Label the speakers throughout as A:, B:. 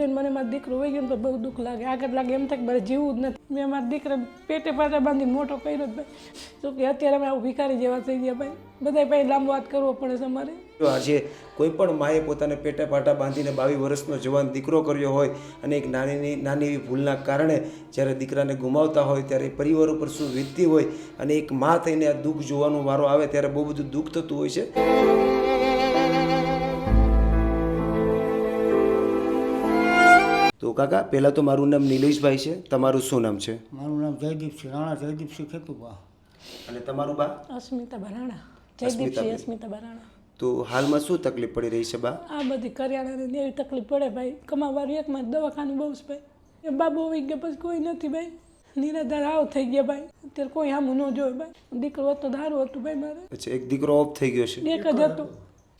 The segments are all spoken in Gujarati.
A: મને મારો દીકરો હોય ગયો તો બહુ દુઃખ લાગે, આગળ લાગે એમ થાય કે મારે જીવવું જ નથી. મેં મારા દીકરાને પેટે પાટા બાંધીને મોટો કર્યો જ ભાઈ. શું કે અત્યારે અમે આવું ભિખારી જેવા થઈ ગયા ભાઈ, બધા ભાઈ લાંબો વાત કરવો પડે છે અમારે.
B: આજે કોઈ પણ માએ પોતાને પેટે પાટા બાંધીને 22 વર્ષનો જવાન દીકરો કર્યો હોય અને એક નાની એવી ભૂલના કારણે જ્યારે દીકરાને ગુમાવતા હોય ત્યારે પરિવાર ઉપર શું વીતતી હોય અને એક મા થઈને આ દુઃખ જોવાનો વારો આવે ત્યારે બહુ બધું દુઃખ થતું હોય છે. તો કાકા, પહેલાં તો મારું નામ નિલેશભાઈ છે, તમારું શું નામ છે?
C: મારું નામ જયદીપસિંહ રાણા, જયદીપસિંહ ખેતુભા.
B: અને તમારું બા?
A: અસ્મિતા બરાણા. જયદીપસિંહ અસ્મિતા બરાણા.
B: તો હાલમાં શું તકલીફ પડી રહી છે બા?
A: આ બધી કરિયાણાની એવી તકલીફ પડે ભાઈ, કમાવાનું એકમાં દવાખાનું બહુ છે ભાઈ. એ બાબુ આવી ગયા પછી કોઈ નથી ભાઈ, નિરાધાર આવ થઈ ગયા ભાઈ. અત્યારે કોઈ આમ ન જોવે ભાઈ. દીકરો હતો દારૂ હતું ભાઈ મારે.
B: અચ્છા, એક દીકરો ઓફ થઈ ગયો છે?
A: એક જ હતો.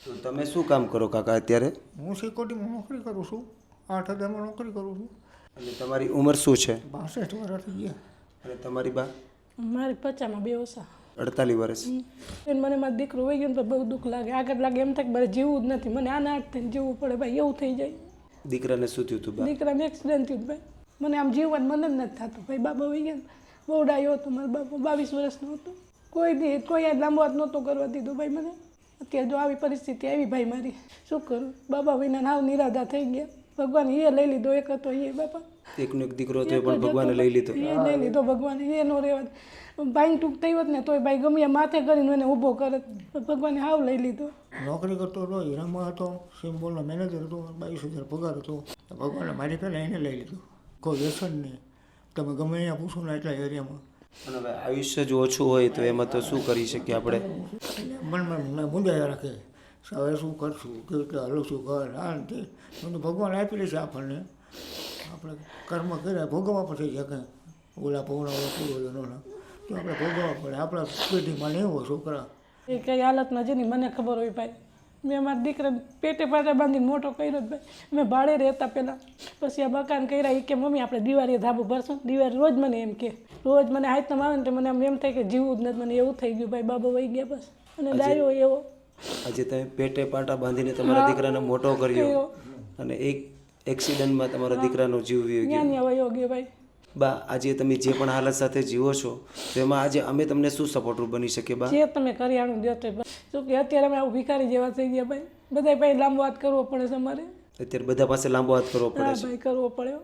B: તો તમે શું કામ કરો કાકા અત્યારે?
C: હું સિક્યોરિટીમાં નોકરી કરું છું, 8,000માં નોકરી કરું છું.
B: અને તમારી ઉંમર શું છે?
C: 62 વર્ષ થઈ ગયા.
B: અને તમારી બા?
A: મારી 50માં 2 ઓછા.
B: 48 વર્ષ.
A: મને મારો દીકરો હોય ગયો તો બહુ દુઃખ લાગે, આગળ લાગે એમ થાય કે મારે જીવવું જ નથી. મને આના હાથ થઈને જીવવું પડે ભાઈ, એવું થઈ જાય.
B: દીકરાને શું થયું હતું બા?
A: દીકરાને એક્સિડન્ટ થયું ભાઈ. મને આમ જીવવાનું મન જ નથી થતું ભાઈ. બાબા હોય ગયા બહુ ડાયો હતો મારો બાપો, 22 વર્ષનો હતો. કોઈ આ લાંબો હાથ નહોતો કરવા દીધો ભાઈ મને. અત્યારે જો આવી પરિસ્થિતિ આવી ભાઈ મારી, શું કરું? બાબા વિના નાવ નિરાધા થઈ ગયા. ભગવાન એ લઈ લીધો, એક હતો એ બાપા.
B: એકનો એક દીકરો હતો એ પણ ભગવાને લઈ લીધો.
A: એ લઈ લીધો ભગવાન, એ નો રહેવા. ભાઈ ટૂંક થઈ હોત ને તોય ભાઈ ગમે માથે કરીને એને ઊભો કરત. ભગવાને હાવ લઈ લીધો.
C: નોકરી કરતો હતો, હીરામાં હતો, સિમ્બોલનો મેનેજર હતો, 22,000 પગાર હતો. ભગવાને મારી પહેલાં એને લઈ લીધું. કોઈ વ્યસન નહીં, તમે ગમે અહીંયા પૂછો ને એટલા એરિયામાં.
B: અને હવે આયુષ્ય જો ઓછું હોય તો એમાં તો શું કરી શકીએ આપણે?
C: મનમાં મૂંઝાયા રાખે, હવે શું કરશું, કેવી રીતે હલશું ઘર, આ ને તે. બધું ભગવાન આપી લેશે આપણને. આપણે કર્મ કર્યા ભોગવવા પડે છે. કંઈ ઓલા પૌણા પૂરો તો આપણે ભોગવવા પડે. આપણા પેઢીમાં નહીં હોય છોકરા.
A: એ કઈ હાલતમાં જેની મને ખબર હોય ભાઈ. મેં મારા દીકરાને પેટે પાટા બાંધીને મોટો કર્યો જ ભાઈ. મેં ભાડે રહેતા પહેલાં, પછી આ મકાન કર્યા. એ કે મમ્મી આપણે દિવાળીએ ધાબુ ભરશું. દિવાળી રોજ મને એમ કે, રોજ મને હાથમાં આવે ને તો મને એમ થાય કે જીવવું જ નથી. મને એવું થઈ ગયું ભાઈ, બાબા વહી ગયા બસ. અને ડાયો એવો.
B: આજે તમે પેટે પાટા બાંધીને તમારા દીકરાને મોટો કર્યો અને એક એક્સિડન્ટમાં તમારા દીકરાનો જીવ વયો
A: ગયો ભાઈ.
B: બા, આજે તમે જે પણ હાલત સાથે જીવો છો તો એમાં આજે અમે તમને શું સપોર્ટરૂપ બની શકીએ બા?
A: જે તમે કરિયાણું દો તો શું કે અત્યારે અમે આવું ભિખારી જેવા થઈ ગયા ભાઈ. બધા ભાઈ લાંબો વાત કરવો પડે છે અમારે.
B: અત્યારે બધા પાસે લાંબો હાથ કરવો પડે છે
A: ભાઈ, કરવો પડે.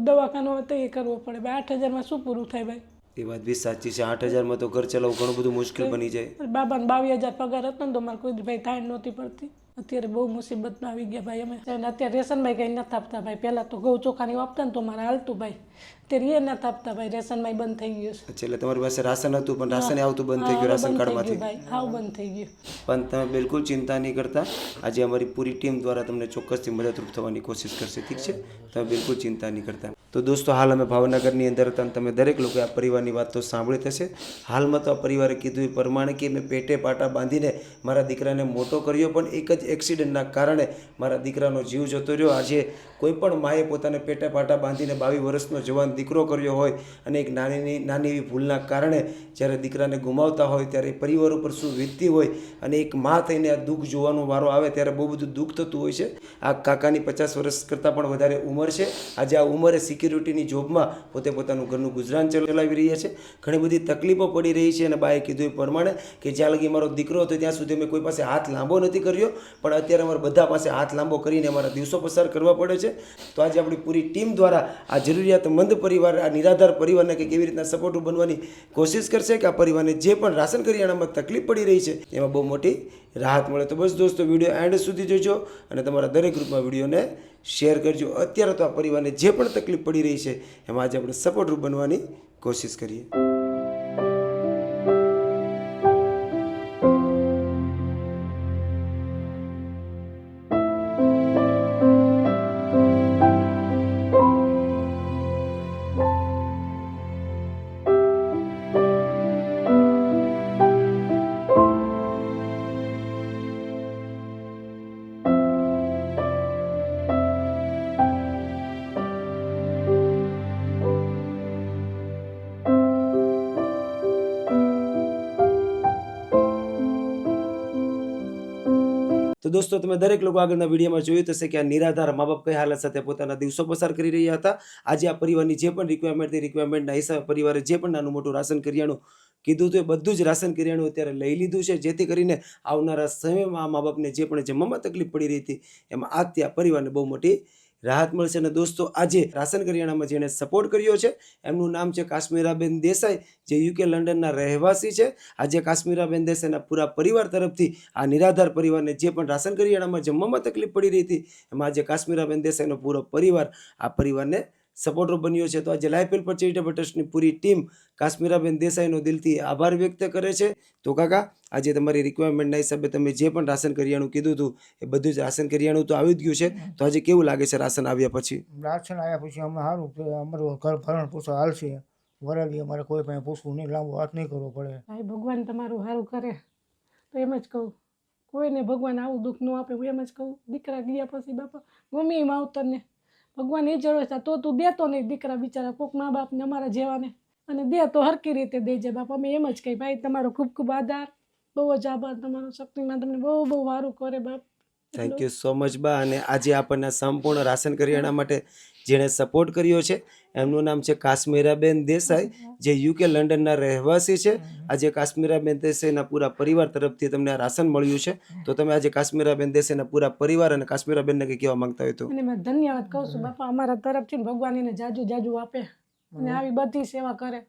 A: દવાખાનો હોય તો એ કરવો પડે ભાઈ. 8,000માં શું પૂરું થાય ભાઈ?
B: એ વાત બી સાચી છે. 8,000માં તો ઘર ચલાવવું ઘણું બધું મુશ્કેલ બની જાય.
A: બાબાને 22,000 પગાર હતો ને તો મારે કોઈ ભાઈ થાય નહોતી પડતી. અત્યારે બહુ મુસીબતમાં આવી ગયા ભાઈ અમે. અને અત્યારે રેશનભાઈ કંઈ નથી આપતા ભાઈ. પહેલાં તો ઘઉં ચોખાની આપતા ને તો મારે હાલતું ભાઈ. અત્યારે એ નથી આપતા ભાઈ, રેશનમાં બંધ થઈ ગયું છે.
B: અચ્છા, એટલે તમારી પાસે રાશન હતું પણ રાશન આવતું બંધ થઈ ગયું રાશન કાર્ડમાંથી?
A: ભાઈ હાવ બંધ થઈ ગયું.
B: પણ તમે બિલકુલ ચિંતા નહીં કરતા. આજે અમારી પૂરી ટીમ દ્વારા તમને ચોક્કસથી મદદરૂપ થવાની કોશિશ કરશે, ઠીક છે? તમે બિલકુલ ચિંતા નહીં કરતા. તો દોસ્તો, હાલ અમે ભાવનગરની અંદર હતા. તમે દરેક લોકોએ આ પરિવારની વાત તો સાંભળી થશે. હાલમાં તો આ પરિવારે કીધું એ પ્રમાણે કે મેં પેટે પાટા બાંધીને મારા દીકરાને મોટો કર્યો, પણ એક જ એક્સિડન્ટના કારણે મારા દીકરાનો જીવ જતો રહ્યો. આજે કોઈ પણ માએ પોતાને પેટે પાટા બાંધીને 22 વર્ષનો જવાન દીકરો કર્યો હોય અને એક નાની એવી ભૂલના કારણે જ્યારે દીકરાને ગુમાવતા હોય ત્યારે પરિવાર ઉપર શું વીતતી હોય અને એક મા થઈને આ દુઃખ જોવાનો વારો આવે ત્યારે બહુ બધું દુઃખ થતું હોય છે. આ કાકાની 50 વર્ષ કરતાં પણ વધારે ઉંમર છે. આજે આ ઉંમરે સિક્યુરિટીની જોબમાં પોતે પોતાનું ઘરનું ગુજરાન ચલાવી રહ્યા છે. ઘણી બધી તકલીફો પડી રહી છે અને બાએ કીધું એ પ્રમાણે કે જ્યાં લગી મારો દીકરો હતો ત્યાં સુધી મેં કોઈ પાસે હાથ લાંબો નથી કર્યો, પણ અત્યારે અમારે બધા પાસે હાથ લાંબો કરીને અમારા દિવસો પસાર કરવા પડે છે. તો આજે આપણી પૂરી ટીમ દ્વારા આ જરૂરિયાતમંદ પરિવાર, આ નિરાધાર પરિવારને કે કેવી રીતના સપોર્ટ બનવાની કોશિશ કરશે કે આ પરિવારને જે પણ રાશન કરિયાણામાં તકલીફ પડી રહી છે એમાં બહુ મોટી રાહત મળે. તો બસ દોસ્તો, વિડીયો એન્ડ સુધી જોજો અને તમારા દરેક ગ્રુપમાં વિડીયોને શેર કરજો. અત્યારે તો આ પરિવારને જે પણ તકલીફ પડી રહી છે એમાં આજે આપણે સપોર્ટરૂપ બનવાની કોશિશ કરીએ. તો દોસ્તો તમે દરેક લોકો આગળના વિડીયોમાં જોયું થશે કે આ નિરાધાર મા બાપ કઈ હાલત સાથે પોતાના દિવસો પસાર કરી રહ્યા હતા. આજે આ પરિવારની જે પણ રિક્વાયરમેન્ટ હતી, રિક્વાયરમેન્ટના હિસાબે પરિવારે જે પણ નાનું મોટું રાશન કરિયાણું કીધું હતું એ બધું જ રાશન કરિયાણું અત્યારે લઈ લીધું છે, જેથી કરીને આવનારા સમયમાં આ મા બાપને જે પણ જમવામાં તકલીફ પડી રહી હતી એમાં આજથી આ પરિવારને બહુ મોટી રાહત મળશે. અને દોસ્તો આજે રાશન કરિયાણામાં જેણે સપોર્ટ કર્યો છે એમનું નામ છે કાશ્મીરાબેન દેસાઈ, જે યુકે લંડનના રહેવાસી છે. આજે કાશ્મીરાબેન દેસાઈના પૂરા પરિવાર તરફથી આ નિરાધાર પરિવારને જે પણ રાશન કરિયાણામાં જમવામાં તકલીફ પડી રહી હતી એમાં આજે કાશ્મીરાબેન દેસાઈનો પૂરો પરિવાર આ પરિવારને સપોર્ટર બન્યો છે. તો આજે લાઈફ હેલ્પર ચેરિટેબલ ટ્રસ્ટની પૂરી ટીમ કાશ્મીરાબેન દેસાઈનો દિલથી આભાર વ્યક્ત કરે છે. તો કાકા, આજે તમારી રિક્વાયરમેન્ટના હિસાબે તમે જે પણ રાશન કરિયાણું કીધું હતું એ બધું જ રાશન કરિયાણું તો આવી જ ગયું છે. તો આજે કેવું લાગે છે રાશન આવ્યા પછી?
C: રાશન આવ્યા પછી અમને સારું કે અમારું ઘર ભરણ પોષણ હાલશે. વરાદી અમારે કોઈ પાસે પૂછવું નહીં, લાંબો વાત નહીં કરવો પડે.
A: ભાઈ ભગવાન તમારું સારું કરે તો એમ જ કહું, કોઈને ભગવાન આવું દુઃખ ન આપે. હું એમ જ કહું, દીકરા ગયા પછી બાપા ગમે એ માવતરને ભગવાન એ જરૂર તો તું દેતો નહીં દીકરા બિચારા કોઈક મા બાપને અમારા જેવાને, અને દે તો હરકી રીતે દેજે બાપા. અમે એમ જ કહી ભાઈ તમારો ખૂબ ખૂબ આભાર, બહુ જ આભાર તમારો. શક્તિમાં તમને બહુ બહુ સારું કરે બાપ.
B: થેન્ક યુ સો મચ બા. અને આજે આપણને સંપૂર્ણ રાશન કરિયાણા માટે જેણે સપોર્ટ કર્યો છે એમનું નામ છે કાશ્મીરાબેન દેસાઈ, જે યુકે લંડનના રહેવાસી છે. આજે કાશ્મીરાબેન દેસાઈના પૂરા પરિવાર તરફથી તમને આ રાશન મળ્યું છે. તો તમે આજે કાશ્મીરાબેન દેસાઈના પૂરા પરિવાર અને કાશ્મીરાબેનને કંઈ કહેવા માંગતા હોય તો?
A: અને મેં ધન્યવાદ કહું છું બાપા, અમારા તરફથી ભગવાન એને જાજુ જાજુ આપે અને આવી બધી સેવા કરે.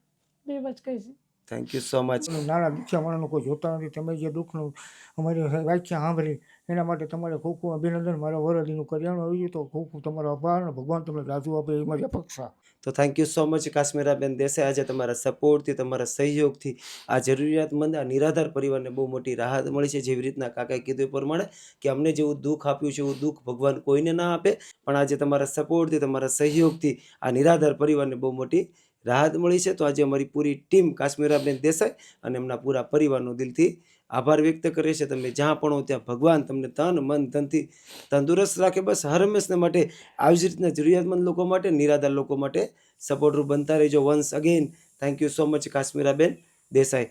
A: બે જ કહીશ.
B: Thank you so much.
C: નાના દુખ્યા માણસનું કોઈ જોતા નથી. તમે જે દુઃખનું અમારી વ્યાખ્યા સાંભળી એના માટે તમારે ખૂબ ખૂબ અભિનંદન. મારા વરદીનું કરિયાણું આવી ગયું તો ખૂબ ખૂબ તમારો આભાર, અને ભગવાન તમને રાજુ આપે એ મારી અપેક્ષા.
B: તો thank you so much Kashmiraben Desai. આજે તમારા સપોર્ટથી, તમારા સહયોગથી આ જરૂરિયાતમંદ, આ નિરાધાર પરિવારને બહુ મોટી રાહત મળી છે. જેવી રીતના કાકાએ કીધું એ પ્રમાણે કે અમને જેવું દુઃખ આપ્યું છે એવું દુઃખ ભગવાન કોઈને ના આપે, પણ આજે તમારા સપોર્ટથી, તમારા સહયોગથી આ નિરાધાર પરિવારને બહુ મોટી રાહત મળી છે. તો આજે અમારી પૂરી ટીમ કાશ્મીરાબેન દેસાઈ અને એમના પૂરા પરિવારનો દિલથી આભાર વ્યક્ત કરે છે. તમે જ્યાં પણ હો ત્યાં ભગવાન તમને તન મન ધનથી તંદુરસ્ત રાખે. બસ હર હંમેશને માટે આવી જ રીતના જરૂરિયાતમંદ લોકો માટે, નિરાધાર લોકો માટે સપોર્ટર બનતા રહેજો. Once again thank you so much Kashmiraben Desai.